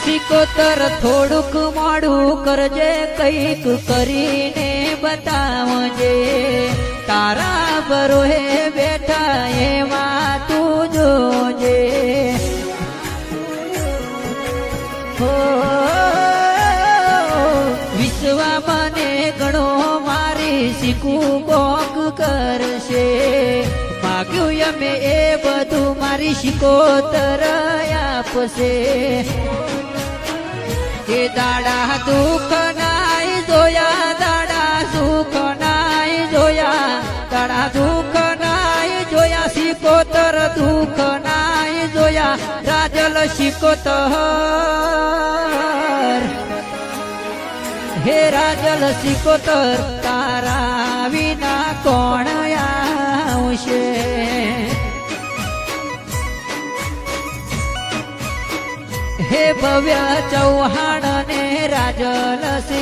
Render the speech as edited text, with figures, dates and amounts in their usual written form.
સિકોતર થોડુંક મોડું કરજે, કઈક કરીને બતાવજે. તારા બરોહે બેઠા એમાં તું જોજે. હો વિશ્વા મને ઘણો મારી શીખું બોક કરશે. માગ્યું અમે એ બધું મારી સિકોતર આપશે. એ દાડા દુઃખ નાય જોયા, દાડા સુખ નાય જોયા, દાડા દુઃખ નાય જોયા, સિકોતર દુઃખ નાય જોયા. રાજલ સિકોતર, હે રાજલ સિકોતર, તારા વિના કોણ આવશે. હે ભવ્ય ચૌહાણ ને રાજલ